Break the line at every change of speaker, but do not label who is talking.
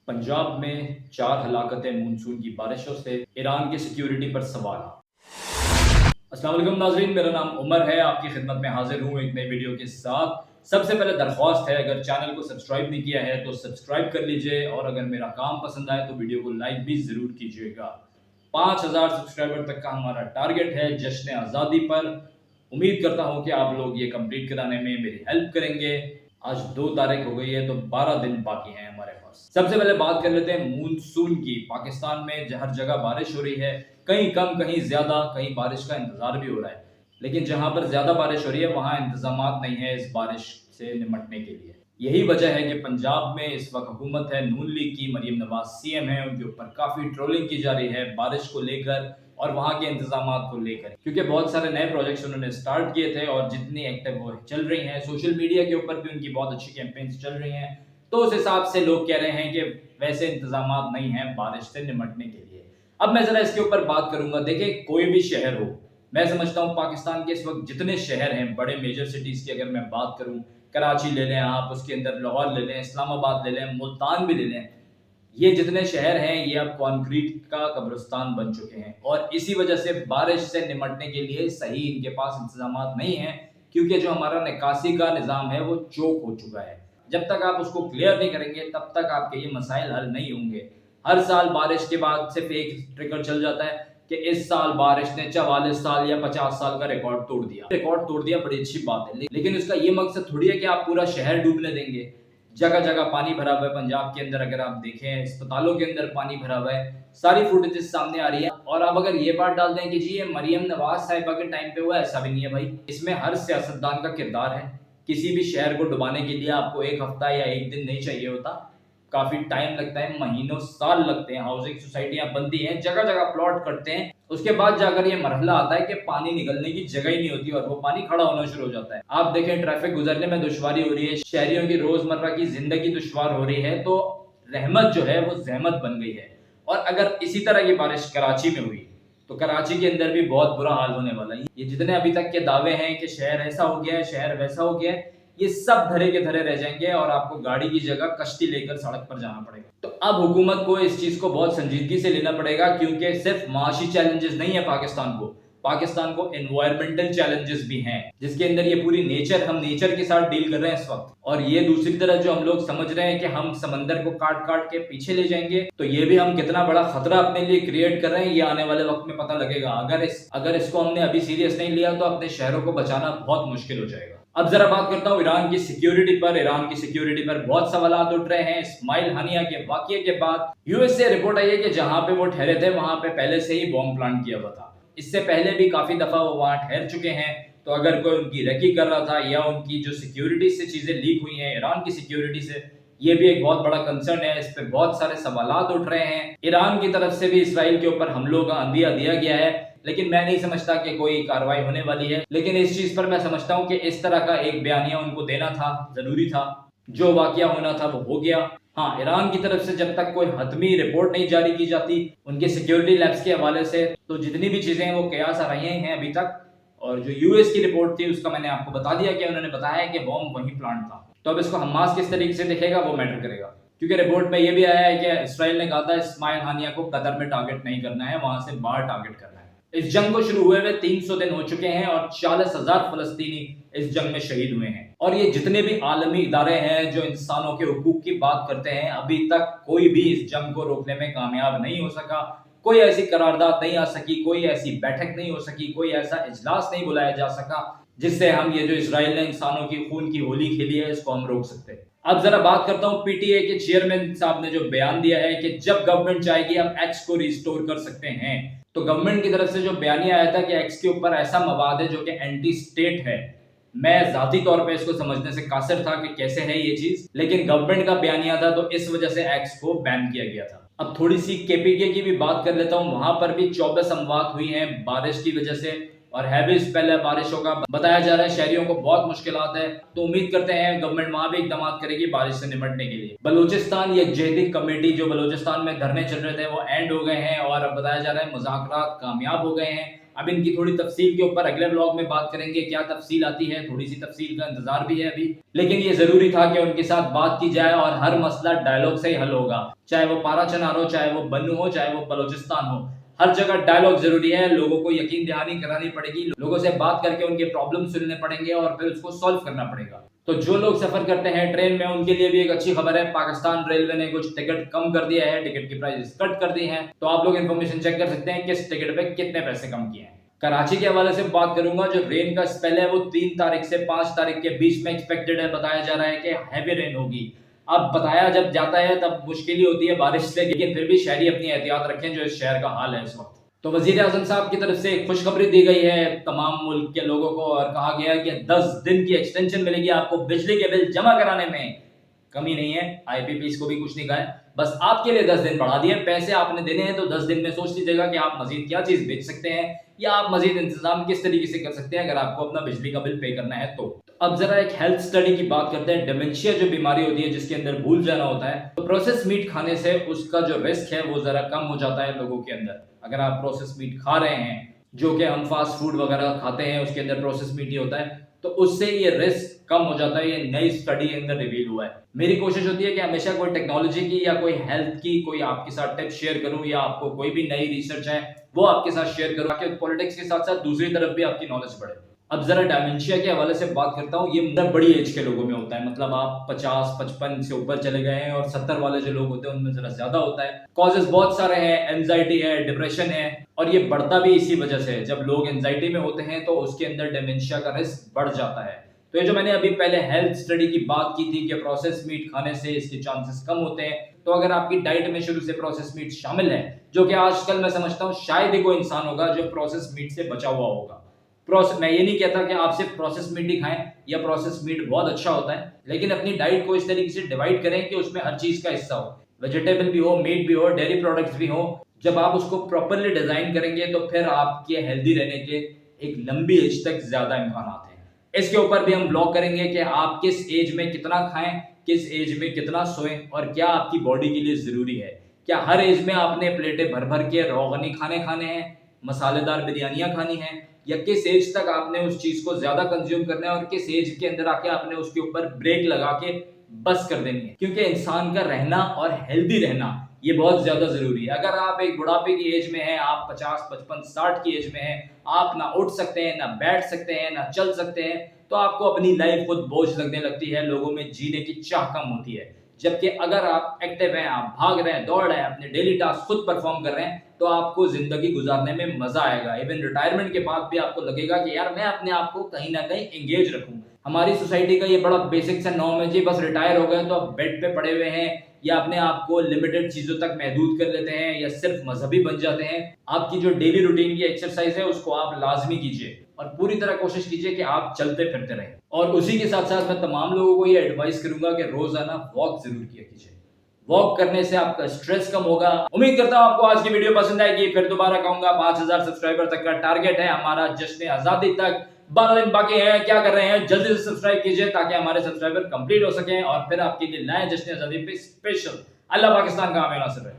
पंजाब में 4 हलाकतें मानसून की बारिशों से ईरान की सिक्योरिटी पर सवाल। अस्सलाम वालेकुम नाज़रीन, मेरा नाम उमर है। आपकी खिदमत में हाजिर हूँ एक नई वीडियो के साथ। सबसे पहले दरख्वास्त है, अगर चैनल को सब्सक्राइब नहीं किया है तो सब्सक्राइब कर लीजिए, और अगर मेरा काम पसंद आए तो वीडियो को लाइक भी ज़रूर कीजिएगा। 5000 सब्सक्राइबर तक का हमारा टारगेट है जश्न आज़ादी पर। उम्मीद करता हूँ कि आप लोग ये कंप्लीट कराने में मेरी हेल्प करेंगे। आज 2 तारीख हो गई है तो 12 दिन बाकी हैं हमारे पास। सबसे पहले बात कर लेते हैं मानसून की। पाकिस्तान में हर जगह बारिश हो रही है, कहीं कम कहीं ज्यादा, कहीं बारिश का इंतजार भी हो रहा है। लेकिन जहां पर ज्यादा बारिश हो रही है वहां इंतजामात नहीं है इस बारिश से निपटने के लिए। यही वजह है कि पंजाब में इस वक्त हुकूमत है नून लीग की, मरियम नवाज सीएम है, उनके ऊपर काफी ट्रोलिंग की जा रही है बारिश को लेकर और वहां के इंतजामात को लेकर, क्योंकि बहुत सारे नए प्रोजेक्ट्स उन्होंने स्टार्ट किए थे और जितनी एक्टिव वो चल रही हैं, सोशल मीडिया के ऊपर भी उनकी बहुत अच्छी कैंपेन्स चल रही हैं। तो उस हिसाब से लोग कह रहे हैं कि वैसे इंतजामात नहीं हैं बारिश से निपटने के लिए। अब मैं जरा इसके ऊपर बात करूंगा। देखिए, कोई भी शहर हो, मैं समझता हूँ पाकिस्तान के इस वक्त जितने शहर हैं बड़े मेजर सिटीज की, अगर मैं बात करूँ, कराची ले लें आप, उसके अंदर लाहौर ले लें, इस्लामाबाद ले लें, मुल्तान भी ले लें, ये जितने शहर हैं ये अब कंक्रीट का कब्रिस्तान बन चुके हैं। और इसी वजह से बारिश से निपटने के लिए सही इनके पास इंतजाम नहीं है, क्योंकि जो हमारा निकासी का निज़ाम है वो चोक हो चुका है। जब तक आप उसको क्लियर नहीं करेंगे तब तक आपके ये मसाइल हल नहीं होंगे। हर साल बारिश के बाद सिर्फ एक ट्रिगर चल जाता है कि इस साल बारिश ने 44 साल या 50 साल का रिकॉर्ड तोड़ दिया। बड़ी अच्छी बात है, लेकिन उसका ये मकसद थोड़ी है कि आप पूरा शहर डूबने देंगे। जगह जगह पानी भरा हुआ है पंजाब के अंदर। अगर आप देखें, अस्पतालों के अंदर पानी भरा हुआ है, सारी फुटेजेस सामने आ रही है। और आप अगर ये बात डाल दें कि जी ये मरियम नवाज साहिबा के टाइम पे हुआ, ऐसा भी नहीं है भाई। इसमें हर सियासतदान का किरदार है। किसी भी शहर को डुबाने के लिए आपको एक हफ्ता या एक दिन नहीं चाहिए होता, काफी टाइम लगता है, महीनों साल लगते हैं। हाउसिंग सोसाइटियां बनती हैं, जगह जगह प्लॉट करते हैं, उसके बाद जाकर ये मरहला आता है कि पानी निकलने की जगह ही नहीं होती और वो पानी खड़ा होना शुरू हो जाता है। आप देखें, ट्रैफिक गुजरने में दुश्वारी हो रही है, शहरियों की रोजमर्रा की जिंदगी दुश्वार हो रही है, तो रहमत जो है वो जहमत बन गई है। और अगर इसी तरह की बारिश कराची में हुई तो कराची के अंदर भी बहुत बुरा हाल होने वाला है। ये जितने अभी तक के दावे हैं कि शहर ऐसा हो गया है, शहर वैसा हो गया है, ये सब धरे के धरे रह जाएंगे और आपको गाड़ी की जगह कश्ती लेकर सड़क पर जाना पड़ेगा। तो अब हुकूमत को इस चीज को बहुत संजीदगी से लेना पड़ेगा, क्योंकि सिर्फ माशी चैलेंजेस नहीं है पाकिस्तान को एनवायरमेंटल चैलेंजेस भी हैं, जिसके अंदर ये पूरी हम नेचर के साथ डील कर रहे हैं इस वक्त। और ये दूसरी तरफ जो हम लोग समझ रहे हैं कि हम समंदर को काट काट के पीछे ले जाएंगे, तो ये भी हम कितना बड़ा खतरा अपने लिए क्रिएट कर रहे हैं, ये आने वाले वक्त में पता लगेगा। अगर इसको हमने अभी सीरियस नहीं लिया तो अपने शहरों को बचाना बहुत मुश्किल हो जाएगा। अब जरा बात करता हूँ ईरान की सिक्योरिटी पर बहुत सवाल उठ रहे हैं। इस्माइल हानिया के वाकये के बाद यूएस से रिपोर्ट आई है कि जहां पे वो ठहरे थे वहां पे पहले से ही बॉम्ब प्लांट किया हुआ था। इससे पहले भी काफी दफा वो वहां ठहर चुके हैं। तो अगर कोई उनकी रेकी कर रहा था या उनकी जो सिक्योरिटी से चीजें लीक हुई हैं ईरान की सिक्योरिटी से, ये भी एक बहुत बड़ा कंसर्न है। इस पे बहुत सारे सवालात उठ रहे हैं। ईरान की तरफ से भी इसराइल के ऊपर हमलों का अंदिया दिया गया है, लेकिन मैं नहीं समझता कि कोई कार्रवाई होने वाली है। लेकिन इस चीज पर मैं समझता हूँ कि इस तरह का एक बयानिया उनको देना था, जरूरी था। जो वाकया होना था वो हो गया। हाँ, ईरान की तरफ से जब तक कोई हतमी रिपोर्ट नहीं जारी की जाती उनके सिक्योरिटी लैब्स के हवाले से, तो जितनी भी चीजें हैं वो कयास आ रही हैं अभी तक। और जो यूएस की रिपोर्ट थी उसका मैंने आपको बता दिया कि उन्होंने बताया कि बॉम्ब वहीं प्लांट था। तो अब इसको हमास किस तरीके से देखेगा वो मैटर करेगा, क्योंकि रिपोर्ट में ये भी आया है कि इसराइल ने कहा था इस्माइल हानिया को कतर में टारगेट नहीं करना है, वहां से बाहर टारगेट करना है। इस जंग को शुरू हुए 300 दिन हो चुके हैं और 40,000 फलस्तीनी इस जंग में शहीद हुए हैं। और ये जितने भी आलमी इदारे हैं जो इंसानों के हुकूक की बात करते हैं, अभी तक कोई भी इस जंग को रोकने में कामयाब नहीं हो सका। कोई ऐसी करारदाद नहीं आ सकी, कोई ऐसी बैठक नहीं हो सकी, कोई ऐसा इजलास नहीं बुलाया जा सका जिससे हम ये जो इसराइल ने इंसानों की खून की होली खेली है इसको हम रोक सकते हैं। अब जरा बात करता हूँ पीटीए के चेयरमैन साहब ने जो बयान दिया है कि जब गवर्नमेंट चाहेगी हम एक्स को रिस्टोर कर सकते हैं। तो गवर्नमेंट की तरफ से जो बयानिया आया था कि एक्स के ऊपर ऐसा मवाद है जो कि एंटी स्टेट है, मैं जाती तौर पे इसको समझने से कासिर था कि कैसे है ये चीज, लेकिन गवर्नमेंट का बयानिया था तो इस वजह से एक्स को बैन किया गया था। अब थोड़ी सी केपीके की भी बात कर लेता हूँ। वहां पर भी 24 अमवात हुई हैं बारिश की वजह से, और हैवी पहले बारिशों का बताया जा रहा है, शहरियों को बहुत मुश्किलात है। तो उम्मीद करते हैं गवर्नमेंट वहां भी इकदाम करेगी बारिश से निपटने के लिए। बलूचिस्तान यकजहती कमेटी जो बलूचिस्तान में धरने चल रहे थे वो एंड हो गए हैं और अब बताया जा रहा है मुज़ाकरात कामयाब हो गए हैं اب ان کی تھوڑی تفصیل کے اوپر اگلے بلاگ میں بات کریں گے، کیا تفصیل آتی ہے، تھوڑی سی تفصیل کا انتظار بھی ہے ابھی، لیکن یہ ضروری تھا کہ ان کے ساتھ بات کی جائے اور ہر مسئلہ ڈائلوگ سے ہی حل ہوگا، چاہے وہ پارا چنار ہو، چاہے وہ بنو ہو، چاہے وہ بلوچستان ہو، ہر جگہ ڈائلوگ ضروری ہے، لوگوں کو یقین دہانی کرانی پڑے گی، لوگوں سے بات کر کے ان کے پرابلم سننے پڑیں گے اور پھر اس کو سالو کرنا پڑے گا۔ تو جو لوگ سفر کرتے ہیں ٹرین میں ان کے لیے بھی ایک اچھی خبر ہے، پاکستان ریلوے نے کچھ ٹکٹ کم کر دیا ہے، ٹکٹ کی پرائز کٹ کر دی ہیں، تو آپ لوگ انفارمیشن چیک کر سکتے ہیں کس ٹکٹ پہ کتنے پیسے کم کیے ہیں۔ کراچی کے حوالے سے بات کروں گا، جو رین کا اسپیل ہے وہ 3 تاریخ سے 5 تاریخ کے بیچ میں ایکسپیکٹڈ ہے، بتایا جا رہا ہے کہ ہیوی رین ہوگی۔ اب بتایا جب جاتا ہے تب مشکل ہی ہوتی ہے بارش سے، لیکن پھر بھی شہری اپنی احتیاط رکھیں جو اس شہر کا حال ہے اس وقت۔ تو وزیر اعظم صاحب کی طرف سے ایک خوشخبری دی گئی ہے تمام ملک کے لوگوں کو اور کہا گیا ہے کہ 10 دن کی ایکسٹینشن ملے گی آپ کو بجلی کے بل جمع کرانے میں، کمی نہیں ہے، آئی پی پیز کو بھی کچھ نہیں کہا ہے، بس آپ کے لیے 10 دن بڑھا دیے، پیسے آپ نے دینے ہیں تو 10 دن میں سوچ لیجیے گا کہ آپ مزید کیا چیز بیچ سکتے ہیں یا آپ مزید انتظام کس طریقے سے کر سکتے ہیں اگر آپ کو اپنا بجلی کا بل پے کرنا ہے تو۔ اب ذرا ایک ہیلتھ اسٹڈی کی بات کرتے ہیں، ڈیمنشیا جو بیماری ہوتی ہے جس کے اندر بھول جانا ہوتا ہے، تو پروسیس میٹ کھانے سے اس کا جو رسک ہے وہ ذرا کم ہو جاتا ہے لوگوں کے اندر۔ اگر آپ پروسیس میٹ کھا رہے ہیں جو کہ ہم فاسٹ فوڈ وغیرہ کھاتے ہیں اس کے اندر پروسیس میٹ ہی ہوتا ہے، تو اس سے یہ رسک کم ہو جاتا ہے، یہ نئی اسٹڈی کے اندر ریویل ہوا ہے۔ میری کوشش ہوتی ہے کہ ہمیشہ کوئی ٹیکنالوجی کی یا کوئی ہیلتھ کی کوئی آپ کے ساتھ ٹپ شیئر کروں یا آپ کو کوئی بھی نئی ریسرچ ہے وہ آپ کے ساتھ شیئر کروں تاکہ پولیٹکس کے ساتھ ساتھ دوسری طرف بھی آپ کی نالج بڑھے۔ اب ذرا ڈائمنشیا کے حوالے سے بات کرتا ہوں، یہ بڑی ایج کے لوگوں میں ہوتا ہے، مطلب آپ 50 55 سے اوپر چلے گئے ہیں اور 70 والے جو لوگ ہوتے ہیں ان میں ذرا زیادہ ہوتا ہے۔ کازز بہت سارے ہیں، اینزائٹی ہے، ڈپریشن ہے، اور یہ بڑھتا بھی اسی وجہ سے ہے، جب لوگ اینزائٹی میں ہوتے ہیں تو اس کے اندر ڈیمنشیا کا رسک بڑھ جاتا ہے۔ تو یہ جو میں نے ابھی پہلے ہیلتھ اسٹڈی کی بات کی تھی کہ پروسیس میٹ کھانے سے اس کے چانسز کم ہوتے ہیں، تو اگر آپ کی ڈائٹ میں شروع سے پروسیس میٹ شامل ہے، جو کہ آج کل میں سمجھتا ہوں شاید ہی کوئی انسان ہوگا جو پروسیس میٹ سے بچا ہوا ہوگا۔ میں یہ نہیں کہتا کہ آپ صرف پروسیس میٹ ہی کھائیں یا پروسیس میٹ بہت اچھا ہوتا ہے، لیکن اپنی ڈائٹ کو اس طریقے سے ڈیوائڈ کریں کہ اس میں ہر چیز کا حصہ ہو، ویجیٹیبل بھی ہو، میٹ بھی ہو، ڈیری پروڈکٹس بھی ہوں۔ جب آپ اس کو پراپرلی ڈیزائن کریں گے تو پھر آپ کے ہیلدی رہنے کے ایک لمبی ایج تک زیادہ امکانات ہیں۔ اس کے اوپر بھی ہم بلاگ کریں گے کہ آپ کس ایج میں کتنا کھائیں، کس ایج میں کتنا سوئیں اور کیا آپ کی باڈی کے لیے ضروری ہے۔ کیا ہر ایج میں آپ نے پلیٹیں بھر بھر کے روغنی کھانے ہیں، مسالے دار بریانیاں کھانی ہیں، یا کس ایج تک آپ نے اس چیز کو زیادہ کنزیوم کرنا ہے اور کس ایج کے اندر آ کے آپ نے اس کے اوپر بریک لگا کے بس کر دینی ہے، کیونکہ انسان کا رہنا اور ہیلدی رہنا یہ بہت زیادہ ضروری ہے۔ اگر آپ ایک بڑھاپے کی ایج میں ہیں، آپ 50 55 60 کی ایج میں ہیں، آپ نہ اٹھ سکتے ہیں، نہ بیٹھ سکتے ہیں، نہ چل سکتے ہیں، تو آپ کو اپنی لائف خود بوجھ لگنے لگتی ہے، لوگوں میں جینے کی چاہ کم ہوتی ہے۔ جبکہ اگر آپ ایکٹیو ہیں، آپ بھاگ رہے ہیں، دوڑ رہے ہیں، اپنے ڈیلی ٹاسک خود پرفارم کر رہے ہیں، تو آپ کو زندگی گزارنے میں مزہ آئے گا۔ ایون ریٹائرمنٹ کے بعد بھی آپ کو لگے گا کہ یار میں اپنے آپ کو کہیں نہ کہیں انگیج رکھوں۔ ہماری سوسائٹی کا یہ بڑا بیسک سا نارم ہے، جی بس ریٹائر ہو گئے تو آپ بیڈ پہ پڑے ہوئے ہیں یا اپنے آپ کو لمیٹڈ چیزوں تک محدود کر لیتے ہیں یا صرف مذہبی بن جاتے ہیں۔ آپ کی جو ڈیلی روٹین کی ایکسرسائز ہے اس کو آپ لازمی کیجیے اور پوری طرح کوشش کیجیے کہ آپ چلتے پھرتے رہیں۔ اور اسی کے ساتھ ساتھ میں تمام لوگوں کو یہ ایڈوائز کروں گا کہ روزانہ واک ضرور کیا کیجیے، واک کرنے سے آپ کا سٹریس کم ہوگا۔ امید کرتا ہوں آپ کو آج کی ویڈیو پسند آئے گی، پھر دوبارہ کہوں گا 5000 سبسکرائبر تک کا ٹارگٹ ہے ہمارا، جشن آزادی تک 12 دن باقی ہیں، کیا کر رہے ہیں، جلدی سے سبسکرائب کیجیے تاکہ ہمارے سبسکرائبر کمپلیٹ ہو سکیں اور پھر آپ کے لیے لائیں جشن آزادی پہ اسپیشل۔ اللہ پاکستان کا حامی ناصر رہے۔